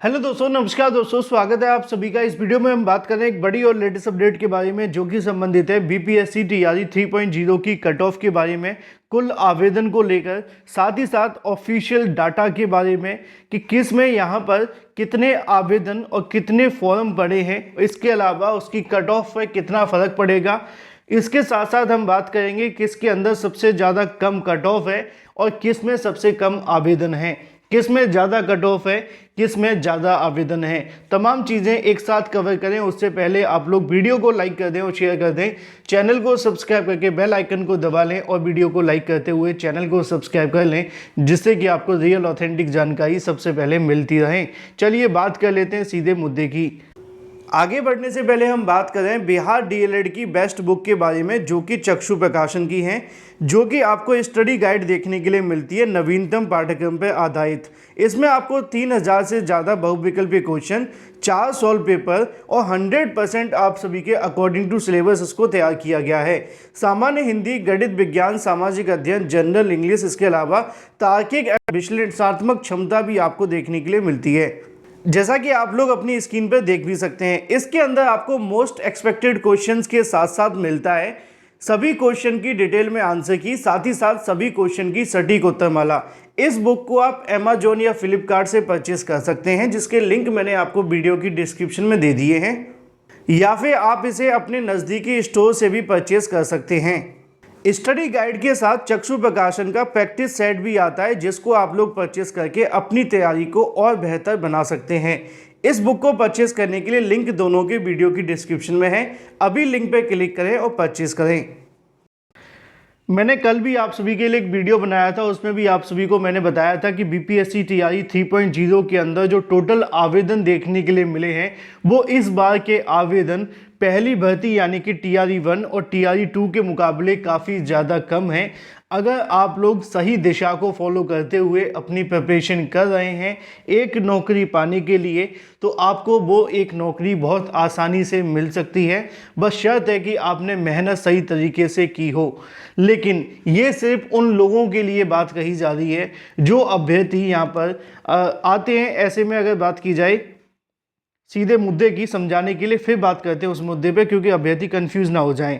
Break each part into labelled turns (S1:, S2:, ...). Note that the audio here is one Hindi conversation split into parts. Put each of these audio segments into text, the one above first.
S1: हेलो दोस्तों, नमस्कार दोस्तों, स्वागत है आप सभी का। इस वीडियो में हम बात कर रहे हैं एक बड़ी और लेटेस्ट अपडेट के बारे में जो कि संबंधित है बीपीएससी टीआरई 3.0 की कट ऑफ के बारे में, कुल आवेदन को लेकर, साथ ही साथ ऑफिशियल डाटा के बारे में कि किस में यहाँ पर कितने आवेदन और कितने फॉर्म पड़े हैं, इसके अलावा उसकी कट ऑफ पर कितना फ़र्क पड़ेगा। इसके साथ साथ हम बात करेंगे किसके अंदर सबसे ज़्यादा कम कट ऑफ है और किस में सबसे कम आवेदन है, किस में ज़्यादा कट ऑफ है, किस में ज़्यादा आवेदन है। तमाम चीज़ें एक साथ कवर करें उससे पहले आप लोग वीडियो को लाइक कर दें और शेयर कर दें, चैनल को सब्सक्राइब करके बेल आइकन को दबा लें और वीडियो को लाइक करते हुए चैनल को सब्सक्राइब कर लें, जिससे कि आपको रियल ऑथेंटिक जानकारी सबसे पहले मिलती रहे। चलिए बात कर लेते हैं सीधे मुद्दे की। आगे बढ़ने से पहले हम बात करें बिहार डीएलएड की बेस्ट बुक के बारे में जो कि चक्षु प्रकाशन की हैं, जो कि आपको स्टडी गाइड देखने के लिए मिलती है नवीनतम पाठ्यक्रम पर आधारित। इसमें आपको 3000 से ज़्यादा बहुविकल्पीय क्वेश्चन, 4 सॉल्व पेपर और 100% आप सभी के अकॉर्डिंग टू सिलेबस इसको तैयार किया गया है। सामान्य हिंदी, गणित, विज्ञान, सामाजिक अध्ययन, जनरल इंग्लिश, इसके अलावा तार्किक एवं विश्लेषणात्मक क्षमता भी आपको देखने के लिए मिलती है, जैसा कि आप लोग अपनी स्क्रीन पर देख भी सकते हैं। इसके अंदर आपको मोस्ट एक्सपेक्टेड क्वेश्चंस के साथ साथ मिलता है सभी क्वेश्चन की डिटेल में आंसर की, साथ ही साथ सभी क्वेश्चन की सटीक उत्तरमाला। इस बुक को आप अमेजोन या फ्लिपकार्ट से परचेस कर सकते हैं, जिसके लिंक मैंने आपको वीडियो की डिस्क्रिप्शन में दे दिए हैं, या फिर आप इसे अपने नज़दीकी स्टोर से भी परचेस कर सकते हैं। स्टडी गाइड के साथ चक्षु प्रकाशन का प्रैक्टिस सेट भी आता है, जिसको आप लोग परचेस करके अपनी तैयारी को और बेहतर बना सकते हैं। इस बुक को परचेस करने के लिए लिंक दोनों के वीडियो की डिस्क्रिप्शन में है, अभी लिंक पर क्लिक करें और परचेस करें। मैंने कल भी आप सभी के लिए एक वीडियो बनाया था, उसमें भी आप सभी को मैंने बताया था कि बीपीएससी टीआरई 3.0 के अंदर जो टोटल आवेदन देखने के लिए मिले हैं वो इस बार के आवेदन पहली भर्ती यानी कि टीआरई 1 और टीआरई 2 के मुकाबले काफ़ी ज़्यादा कम है। अगर आप लोग सही दिशा को फॉलो करते हुए अपनी प्रिपरेशन कर रहे हैं एक नौकरी पाने के लिए, तो आपको वो एक नौकरी बहुत आसानी से मिल सकती है, बस शर्त है कि आपने मेहनत सही तरीके से की हो। लेकिन ये सिर्फ उन लोगों के लिए बात कही जा रही है जो अभ्यर्थी यहाँ पर आते हैं। ऐसे में अगर बात की जाए सीधे मुद्दे की समझाने के लिए, फिर बात करते हैं उस मुद्दे पे, क्योंकि अभ्यर्थी कंफ्यूज ना हो जाएं।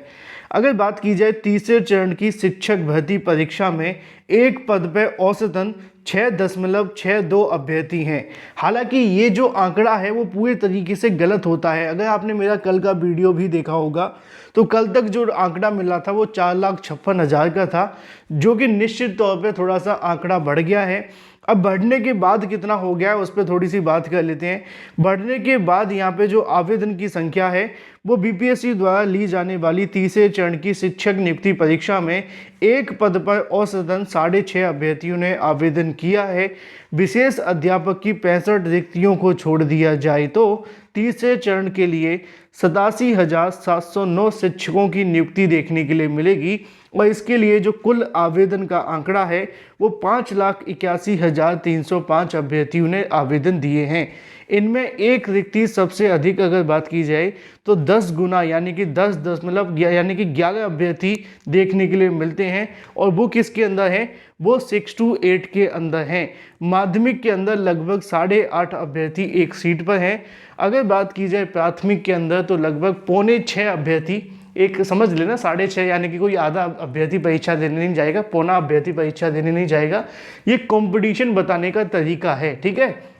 S1: अगर बात की जाए तीसरे चरण की शिक्षक भर्ती परीक्षा में एक पद पर औसतन 6.62 अभ्यर्थी हैं। हालांकि ये जो आंकड़ा है वो पूरे तरीके से गलत होता है। अगर आपने मेरा कल का वीडियो भी देखा होगा तो कल तक जो आंकड़ा मिला था वो 4,56,000 का था, जो कि निश्चित तौर पे थोड़ा सा आंकड़ा बढ़ गया है। अब बढ़ने के बाद कितना हो गया है उस पर थोड़ी सी बात कर लेते हैं। बढ़ने के बाद यहाँ पे जो आवेदन की संख्या है वो बीपीएससी द्वारा ली जाने वाली तीसरे चरण की शिक्षक नियुक्ति परीक्षा में एक पद पर औसतन 6.5 अभ्यर्थियों ने आवेदन किया है। विशेष अध्यापक की 65 रिक्तियों को छोड़ दिया जाए तो तीसरे चरण के लिए 87,709 शिक्षकों की नियुक्ति देखने के लिए मिलेगी और इसके लिए जो कुल आवेदन का आंकड़ा है वो 5,81,305 अभ्यर्थियों ने आवेदन दिए हैं। इनमें एक रिक्ति सबसे अधिक अगर बात की जाए तो 10 गुना यानी कि 11 अभ्यर्थी देखने के लिए मिलते हैं, और वो किसके अंदर है, वो 6 to 8 के अंदर हैं। माध्यमिक के अंदर लगभग 8.5 अभ्यर्थी एक सीट पर हैं। अगर बात की जाए प्राथमिक के अंदर तो लगभग 5.25 अभ्यर्थी, एक समझ लेना 6.5 यानी कि कोई आधा अभ्यर्थी परीक्षा देने नहीं जाएगा, पौना अभ्यर्थी परीक्षा देने नहीं जाएगा। ये कंपटीशन बताने का तरीका है, ठीक है।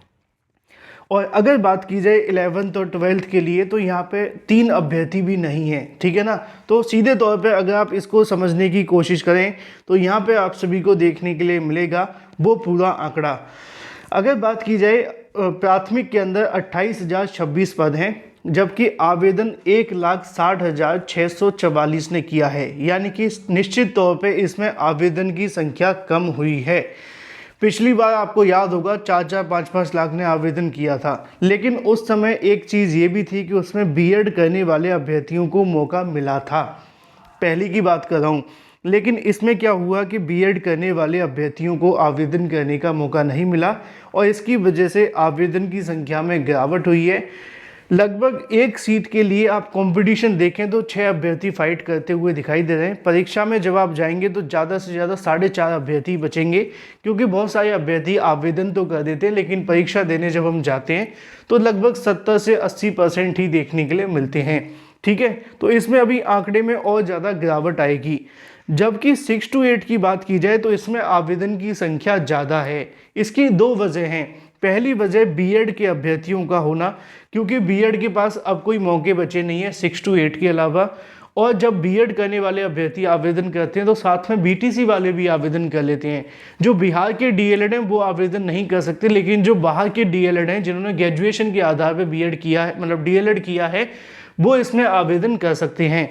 S1: और अगर बात की जाए 11th और 12th के लिए तो यहाँ पे 3 अभ्यर्थी भी नहीं है, ठीक है ना। तो सीधे तौर पे अगर आप इसको समझने की कोशिश करें तो यहाँ पे आप सभी को देखने के लिए मिलेगा वो पूरा आंकड़ा। अगर बात की जाए प्राथमिक के अंदर 28,026 पद हैं, जबकि आवेदन 1,60,644 ने किया है, यानी कि निश्चित तौर पे इसमें आवेदन की संख्या कम हुई है। पिछली बार आपको याद होगा 4-4, 5-5 लाख ने आवेदन किया था, लेकिन उस समय एक चीज़ ये भी थी कि उसमें बीएड करने वाले अभ्यर्थियों को मौका मिला था, पहली की बात कर रहा हूँ। लेकिन इसमें क्या हुआ कि बीएड करने वाले अभ्यर्थियों को आवेदन करने का मौका नहीं मिला और इसकी वजह से आवेदन की संख्या में गिरावट हुई है। लगभग एक सीट के लिए आप कंपटीशन देखें तो 6 अभ्यर्थी फाइट करते हुए दिखाई दे रहे हैं। परीक्षा में जब आप जाएंगे तो ज़्यादा से ज़्यादा 4.5 अभ्यर्थी बचेंगे, क्योंकि बहुत सारे अभ्यर्थी आवेदन तो कर देते हैं लेकिन परीक्षा देने जब हम जाते हैं तो लगभग 70 से 80% ही देखने के लिए मिलते हैं। ठीक है, तो इसमें अभी आंकड़े में और ज़्यादा गिरावट आएगी। जबकि 6 to 8 की बात की जाए तो इसमें आवेदन की संख्या ज़्यादा है। इसकी 2 वजह हैं। पहली वजह बीएड के अभ्यर्थियों का होना, क्योंकि बीएड के पास अब कोई मौके बचे नहीं है 6 to 8 के अलावा। और जब बीएड करने वाले अभ्यर्थी आवेदन करते हैं तो साथ में बीटीसी वाले भी आवेदन कर लेते हैं। जो बिहार के डीएलएड हैं वो आवेदन नहीं कर सकते, लेकिन जो बाहर के डीएलएड हैं जिन्होंने ग्रेजुएशन के आधार पर बीएड किया है, मतलब डीएलएड किया है, वो इसमें आवेदन कर सकते हैं।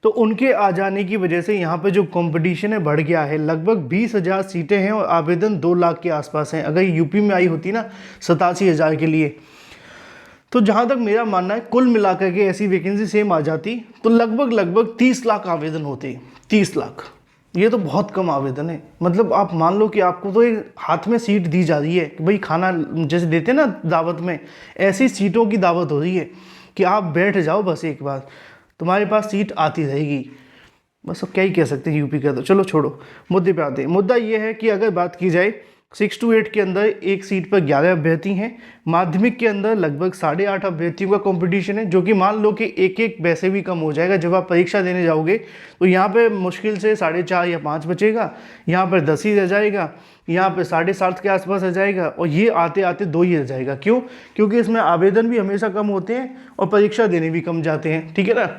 S1: तो उनके आ जाने की वजह से यहाँ पे जो कंपटीशन है बढ़ गया है। लगभग 20,000 सीटें हैं और आवेदन 2 लाख के आसपास हैं। अगर यूपी में आई होती ना 87,000 के लिए, तो जहाँ तक मेरा मानना है कुल मिलाकर के ऐसी वैकेंसी सेम आ जाती तो लगभग 30 लाख आवेदन होते। 30 लाख, ये तो बहुत कम आवेदन है। मतलब आप मान लो कि आपको तो एक हाथ में सीट दी जा रही है कि भाई खाना जैसे देते ना दावत में, ऐसी सीटों की दावत हो रही है कि आप बैठ जाओ बस, एक बार तुम्हारे पास सीट आती रहेगी। बस अब क्या ही कह सकते हैं यूपी का। तो चलो छोड़ो, मुद्दे पे आते हैं। मुद्दा ये है कि अगर बात की जाए 6 to 8 के अंदर एक सीट पर 11 अभ्यर्थी हैं। माध्यमिक के अंदर लगभग 8.5 अभ्यर्थियों का कंपटीशन है, जो कि मान लो कि एक वैसे भी कम हो जाएगा। जब आप परीक्षा देने जाओगे तो यहाँ पे मुश्किल से 4.5 या 5 बचेगा, यहाँ पर 10 ही रह जाएगा, यहाँ पे 7.5 के आसपास रह जाएगा, और ये आते आते 2 ही रह जाएगा। क्यों? क्योंकि इसमें आवेदन भी हमेशा कम होते हैं और परीक्षा देने भी कम जाते हैं। ठीक है ना?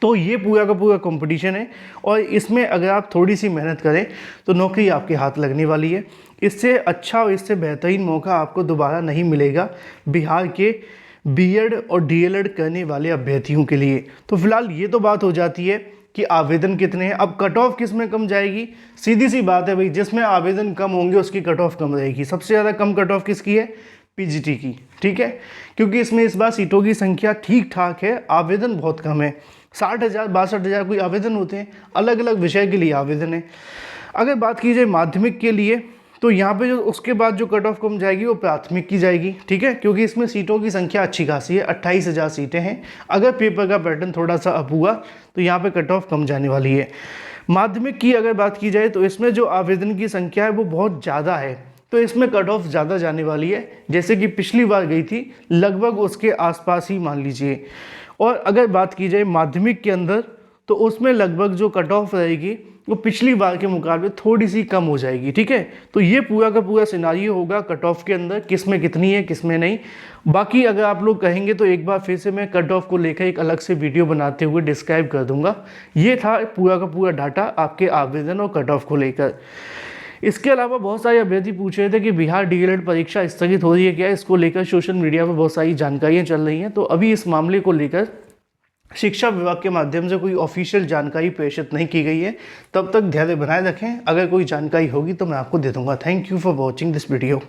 S1: तो ये पूरा का पूरा कंपटीशन है और इसमें अगर आप थोड़ी सी मेहनत करें तो नौकरी आपके हाथ लगने वाली है। इससे अच्छा और इससे बेहतरीन मौका आपको दोबारा नहीं मिलेगा बिहार के बीएड और डीएलएड करने वाले अभ्यर्थियों के लिए। तो फिलहाल ये तो बात हो जाती है कि आवेदन कितने हैं। अब कट ऑफ किस में कम जाएगी? सीधी सी बात है भाई, जिसमें आवेदन कम होंगे उसकी कट ऑफ कम रहेगी। सबसे ज़्यादा कम कट ऑफ किसकी है? पीजीटी की। ठीक है, क्योंकि इसमें इस बार सीटों की संख्या ठीक ठाक है, आवेदन बहुत कम है। 60,000 62,000 कोई आवेदन होते हैं, अलग अलग विषय के लिए आवेदन है। अगर बात की जाए माध्यमिक के लिए तो यहाँ पे जो उसके बाद जो कट ऑफ कम जाएगी वो प्राथमिक की जाएगी। ठीक है, क्योंकि इसमें सीटों की संख्या अच्छी खासी है, 28,000 सीटें हैं। अगर पेपर का पैटर्न थोड़ा सा अप हुआ तो यहाँ पे कट ऑफ कम जाने वाली है। माध्यमिक की अगर बात की जाए तो इसमें जो आवेदन की संख्या है वो बहुत ज़्यादा है, तो इसमें कट ऑफ ज़्यादा जाने वाली है। जैसे कि पिछली बार गई थी लगभग उसके आसपास ही मान लीजिए। और अगर बात की जाए माध्यमिक के अंदर तो उसमें लगभग जो कट ऑफ रहेगी वो पिछली बार के मुकाबले थोड़ी सी कम हो जाएगी। ठीक है, तो ये पूरा का पूरा सिनारियो होगा कट ऑफ के अंदर, किस में कितनी है किस में नहीं। बाकी अगर आप लोग कहेंगे तो एक बार फिर से मैं कट ऑफ को लेकर एक अलग से वीडियो बनाते हुए डिस्क्राइब कर दूंगा। ये था पूरा का पूरा डाटा आपके आवेदन और कट ऑफ को लेकर। इसके अलावा बहुत सारे अभ्यर्थी पूछ रहे थे कि बिहार डीएलएड परीक्षा स्थगित हो रही है क्या? इसको लेकर सोशल मीडिया पर बहुत सारी जानकारियाँ चल रही हैं। तो अभी इस मामले को लेकर शिक्षा विभाग के माध्यम से कोई ऑफिशियल जानकारी प्रेषित नहीं की गई है। तब तक धैर्य बनाए रखें, अगर कोई जानकारी होगी तो मैं आपको दे दूंगा। Thank you for watching this video.